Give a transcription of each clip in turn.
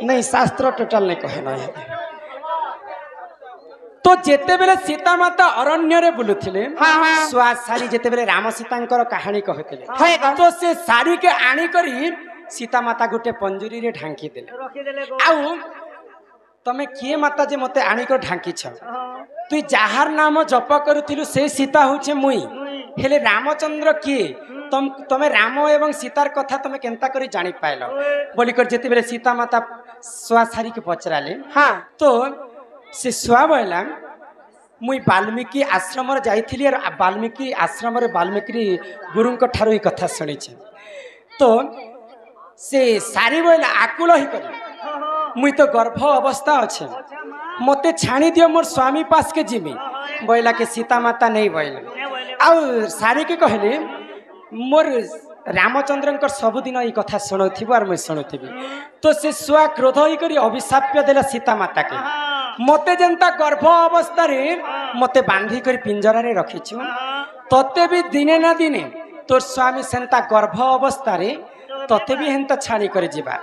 नहीं शास्त्र टोटाल नहीं कहे ना तो जेते बेले सीता माता अरण्य रे बुलुथिले स्वाद सारी जेते बेले राम सीतांकर कहानी कहथिले तो से साड़ी के आनी करी सीता माता गोटे पंजुरी रे ढांकी देले आउ तमे किए माता जे मते आनी को ढांकी छ तू जहार नाम जप करुथिलु से सीता होछे मुई हेले रामचंद्र किए तमे राम एवं सीतार कथा तमे केनता करी जानी पाइल बोली कर जेते बेले सीता माता स्वा सारी के पचराले हां तो से स्वा बोला मुई वाल्मीकि आश्रम रे जाइथिली और वाल्मीकि आश्रम रे वाल्मीकि गुरु को ठारो ही कथा सुनी छे तो से सारी बोला आकुल ही करी मुई तो गर्भ अवस्था अच्छे मते छाणी दियो मोर स्वामी पास के जिमी बोला के सीता माता नहीं बोले आउ सारी के कहले मोर रामचंद्र सबुदिन ये कथा शुणुव और मुझे शुणुवी तो से स्वा क्रोध ही करी अभिशाप्य देला सीता माता के मते जनता गर्भ अवस्था रे मते बांधी कर पिंजरा रे रखिछु तते भी दिने ना दिने तोर स्वामी सेंता गर्भ अवस्था रे तते भी हेंता छाणी कर जीवा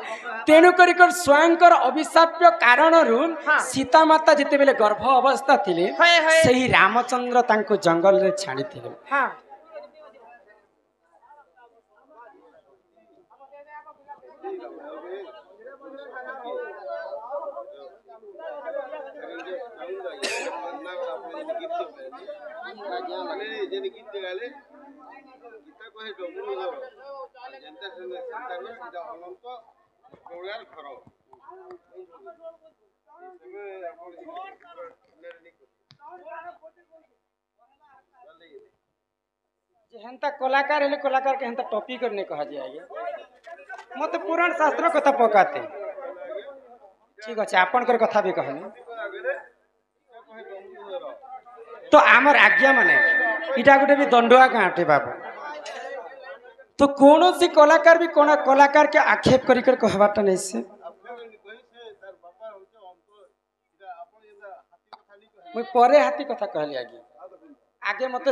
तेणु करी कर स्वयंकर अभिशाप्य कारण रु सीता माता जेते बेले गर्भ अवस्था थिले सही रामचंद्र तांको जंगल रे छाणी थिले हेंता कलाकार हेले कलाकार के हेंता टॉपिक करने कहा जाए मत पुराण शास्त्र कथा पकाते ठीक अच्छे आपन कर कथा भी कहने तो आमर आज्ञा माने इटा गोटे भी दंडुआ गाँटे बाबू तो कौन सी कलाकार भी कौन कलाकार के आक्षेप कर कहवाटा नहीं से मुझे परे हाथी कथा कहली आगे आगे मत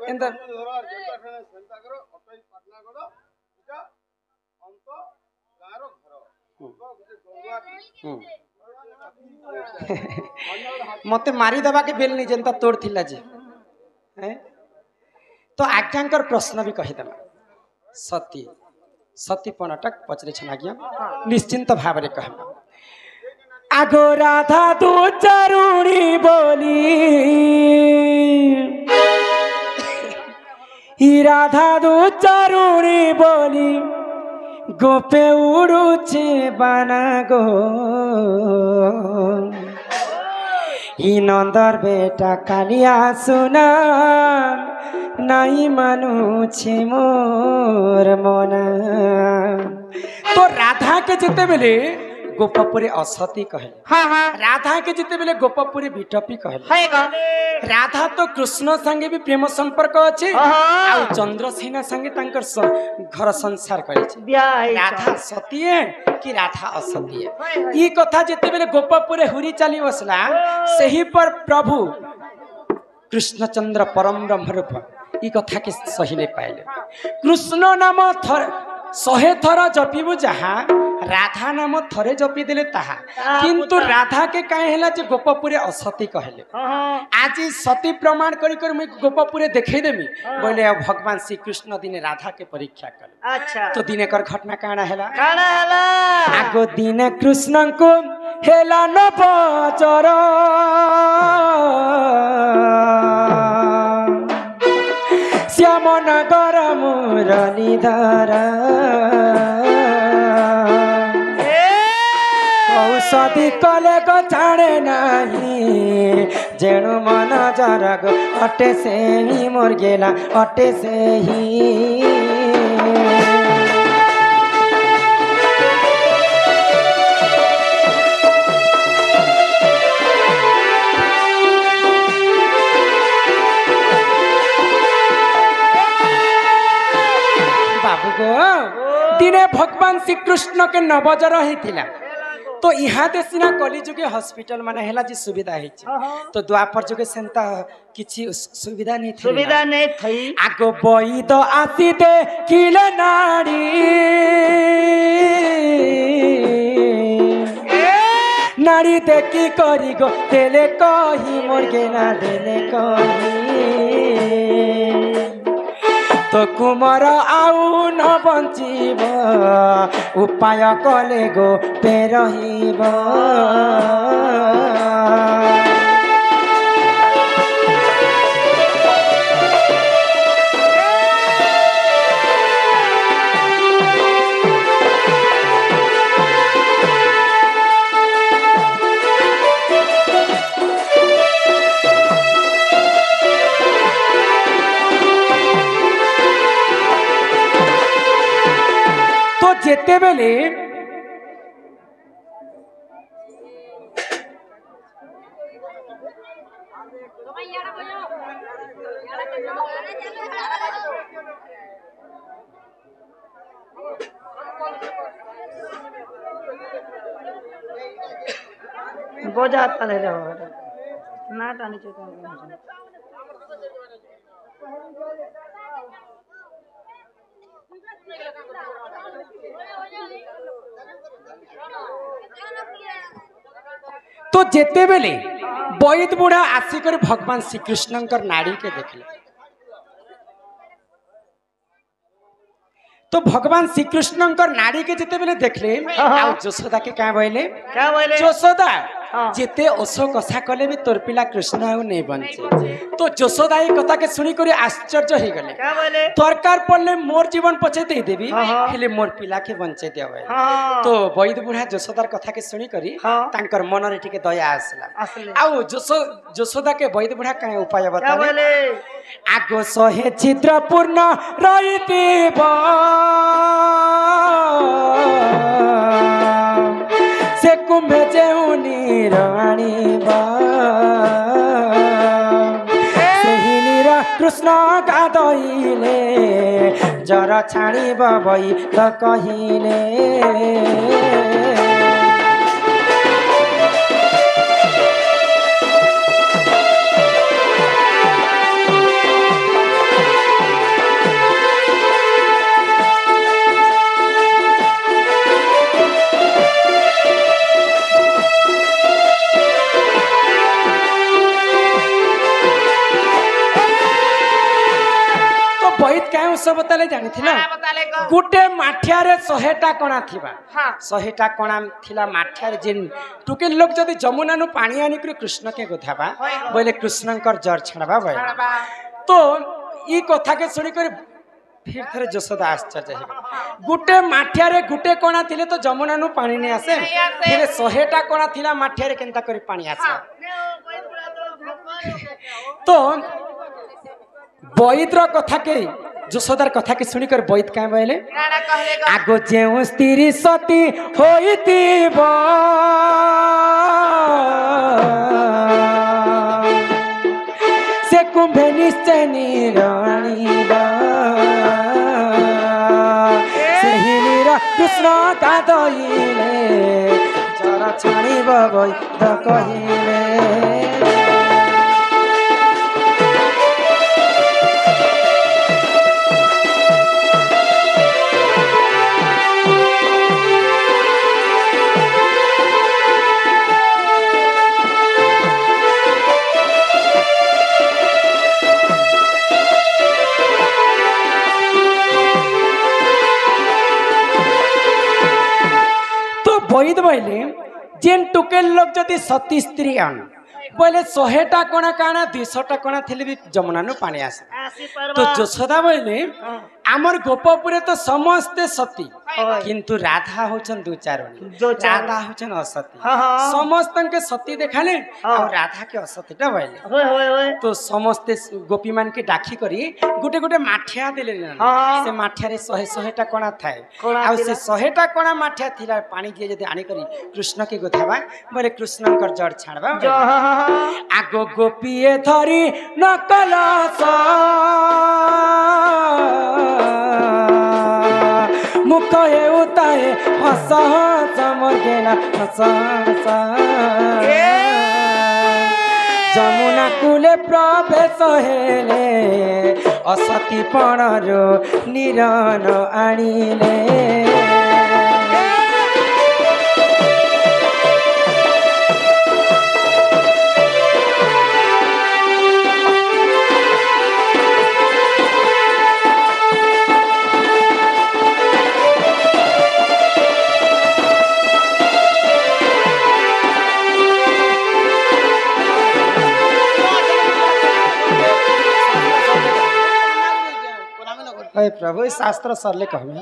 एंदा मते मारी दबा के बेल नहीं जनता तोड़ थिला जे तो आज्ञांकर प्रश्न भी कहीदेमा सती सतीपणटक पचरे छन आज्ञा निश्चिंत भाव रे कहमा आगो राधा दो चरुणी बोली ही राधा दो चरुणी बोली गोपे उड़ुछे बाना गो ही नंदर बेटा कालिया सुना नहीं मानुछे मोर मना तो राधा के जिते बेले गोपपुरी असती कहले हाँ हाँ राधा के जिते बेले गोपपुरी बिटपी कहले राधा तो कृष्ण संगे भी प्रेम संपर्क अच्छे आ चंद्रसेना संगे तांकर घर संसार करे राधा सती है कि राधा असती है ई कथा जिते बेले गोपपुरी हुरी चली बसला सही पर प्रभु कृष्णचंद्र परम ब्रह्म रूप ई कथा के सही नहीं पाइले कृष्ण नाम थर 100 थर जपिबु जहाँ राधा नाम थरे जपी देले ताहा किंतु राधा के काहे हैला जे गोपपुरे असती कहले आज सती प्रमाण करी कर मैं गोपपुरे देखै देमी बोले भगवान श्री कृष्ण दिने राधा के परीक्षा कर अच्छा तो दिने कर घटना काना हैला आगो दिने कृष्ण को हेला न बचर श्याम नगर मुरलीधर औषधि कले को छाड़े नहीं जेणु मन जरग अटे से ही मोर गेला अटे से ही बाबू गो दिने भगवान श्री कृष्ण के नवजर होता तो यहाँ दे सीना कलिजुगे हॉस्पिटल माने हैला जी सुविधा है तो द्वापर जुगे सेंता किछि सुविधा नहीं थई आगो बई तो आसी दे किले नाड़ी नारी देखी करी गो देले कही मोर गेना देले कही तो कुमार आउ न बंचीब उपाय कले गो पेरहिब जेते बेले बोझा तले ना टानी चाहिए तो जेते बेले बैद बुढ़ा आसिक भगवान श्रीकृष्ण नाड़ी के देखले तो भगवान श्रीकृष्ण नाड़ी के जिते बेले देखले जशोदा के क्या बोले जशोदा जिते ओषो कषा कले भी तोर पिला कृष्ण आउ नहीं बंचे तो जशोदा ये कथा के सुनी करी आश्चर्य हो गले दरकार पड़ले मोर जीवन पचे दे देबी हेले मोर पिला के बंचे दिया तो बैद बुढ़ा जशोदार कथा के सुनी करी तांकर मन रे टिके दया आसला आउ जशोदा के बैद बुढ़ा का उपाय बताले आगो सहे छिद्र पूर्ण रहितिब से कुंभे जेउनी राणीबा सेही नीरा कृष्ण गाधइले जर छाणीब बई त कहिले सब बताले जानी थी ना गुटे माठियारे 100टा कणा थिबा 100टा कणा थिला माठियारे जिन टुके लोग जदी जमुना नु पानी आनी कर कृष्ण के गोधाबा बोले कृष्णकर जर छाड़बा बोले तो ई कथा के सुनी कर फिर थरे जशोदा आश्चर्य हे गुटे माठियारे गुटे कणा थिले तो जमुना नु पानी नै आसे फिर 100टा कणा थिला माठियारे केनता करी पानी आसे तो बैद्र कथा के जशोदार कथा के सुनी कर बैद क्या बोले आगो जेउ स्त्री सती होइतिब से कुंभे निश्चय निराणीबा सेही नीरा कृष्ण गाधइले जरा छाणीब बैद कहिले बैद बोले जेन टुकेल लोग जदि सती स्त्री आन बोले 100टा कणा काना 200टा कणा थिले भी जमुना नु पानी आसे तो जशोदा बोले आमर गोपपुरे तो समस्ते सती किंतु राधा होचन दु चारोनी राधा होचन असती समस्त के सती देखाले और राधा के असतीटा बोले तो समस्ते गोपी मान के डाकी करी गुटे गुटे माठिया देले से माठिया रे 100टा कणा थाए आ से 100टा कणा माठिया थिला पानी दिए जदी आनी करी कृष्ण के गोथाबा बोले कृष्ण कर जड़ छाड़बा आगो गोपीए धरी नकलस मुख उताए हस हस मोर गेना हस हस जमुना कूले प्रवेश हेले असती पणरो निरन आनिले। हे प्रभु शास्त्र सरले कहमे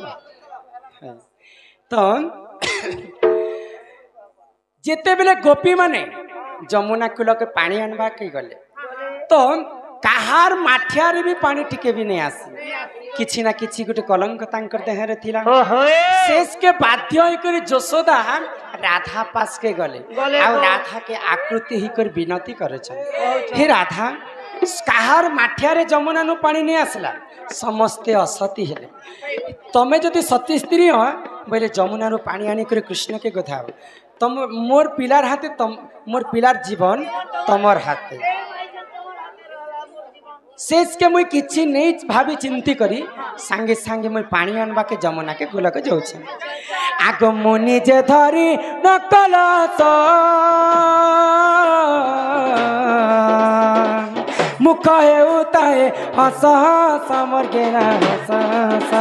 तो जेते बेले गोपी माने जमुना कूल के पानी आनबा के गले तो कहार माठियारे भी पानी टिके भी नहीं आसी किछि ना किछि गोटे कलंक तांकर देहरे थिला शेष के बाध्य होई कर यशोदा राधा पास के गले आ राधा के आकृति ही कर विनती करे हे राधा कहार माठियारे जमुना नु पानी नहीं आसला समस्ते असती हेले तमे जदि सती स्त्री हो बोले जमुना नु पानी आनी कर कृष्ण के गधाओ तम मोर पिलार हाथे मोर पिलार जीवन तमर हाथे शेष के मुई किछि नहीं भाभी चिंती करी सांगे सांगे मुई पानी आनबा के जमुना के गुलक जाउछ आगो मुनि जे धरी नकल मुख हे उताए हस हस मोर गेना हस हस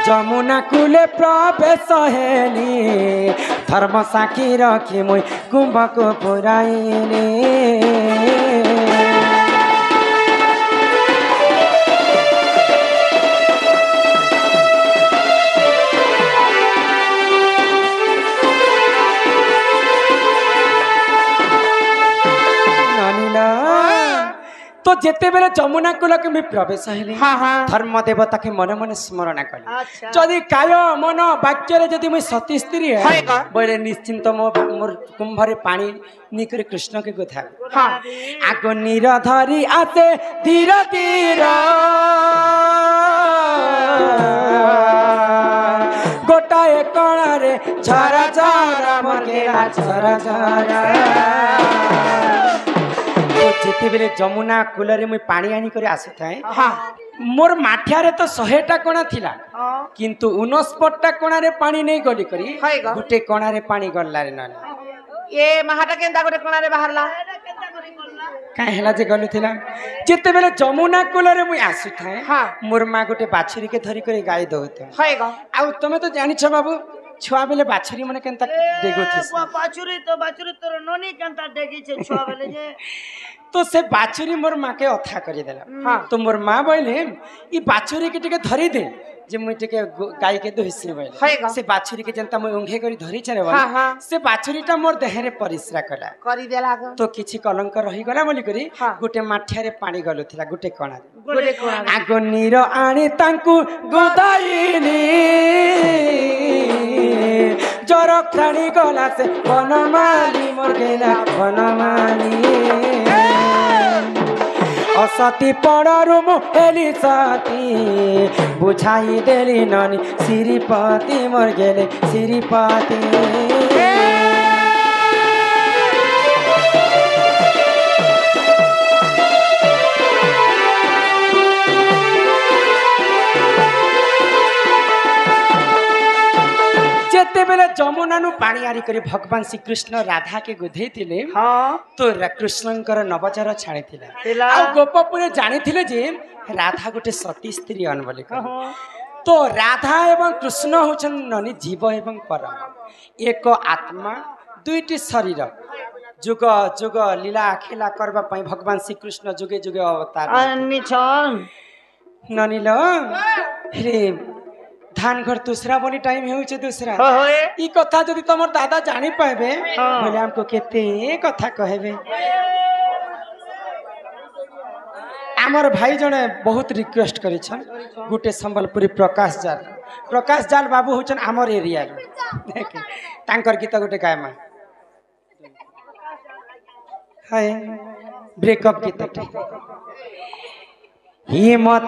जमुना कूले प्रवेश हेली धर्म साखी रखी मुई कुंभ को पुराइली तो जेते बेले जमुना कूल के मैं प्रवेश हेली धर्म देवता के मन मन स्मरण कली जदि काय मन वाक्य जदि मुई सती स्त्री है बोले निश्चिंत मोर कुंभरे पानी निकर कृष्ण के गोथा आगो नीर धरी आते धीर धीर गोटाए कणारे झरा झरा मकेरा झरा झरा जेते बेले जमुना कूलरे मुई पानी आनी करे आसी थाए मोर माठियारे तो 100टा कोणा थिला किंतु 69टा कोणारे पानी नहीं गली करी गुटे कोणारे पानी गल्ला रे नानी ये महाटा केंदा गोटे कोणारे बाहरला काहे हला जे गलु थिला जेते बेले जमुना कूलरे मुई आसी थाए मोर मा गुटे बाछुरी के धरी करे गाय दोते आ तमे तो जानि छ बाबू छुआ बेले बाछुरी मने केनता डेगो थिस बाछुरी तोर नोनी केनता डेगी छे छुआ बेले जे तो से बाछुरी मोर माँ के अथा करी देला तो मोर माँ बोले ई बाछुरी के टिके धरी दे जे मुई टिके गाय के दोहिसी बोले से बाछुरी के जनता मुई उंघे करी धरी छरे बोले से बाछुरीटा मोर देहरे परिश्रा कला करी देला तो किछि कलंक रही गला बोली करी गुटे माठियारे पानी गलु थिला गुटे कोणा आगो नीर आनी तांकु गोदाइनी जर प्राणी गला से बनमाली मोर गेला बनमाली असती पड़ारू मुहेली साथी बुझाई देली नानी श्रीपति मोर गेले श्रीपति जेते बेले जमुना नु पानी आरी करी भगवान श्री कृष्ण राधा के गुधे थिले तो कृष्णंकर नवचर छाणी थिला आ गोपपुरे जानि थिले जे राधा गोटे सती स्त्री अन बोली तो राधा एवं कृष्ण होछन ननी जीव एवं परम एक आत्मा दुईटी शरीर जुग जुग लीला खेला करबा पई भगवान श्री कृष्ण जुगे जुगे अवतार अन्नी छन ननी लो रे धान घर दूसरा बोली टाइम होउछे दूसरा ई कथा जदि तमर दादा जानि पाबे बोले हमको केते कथा कहबे आमर भाई जने बहुत रिक्वेस्ट करी छन गुटे संबलपुरी प्रकाश जाल बाबू होछन आमर एरिया रे तांकर गीत गुटे गायमा हाय ब्रेकअप गीत ही मत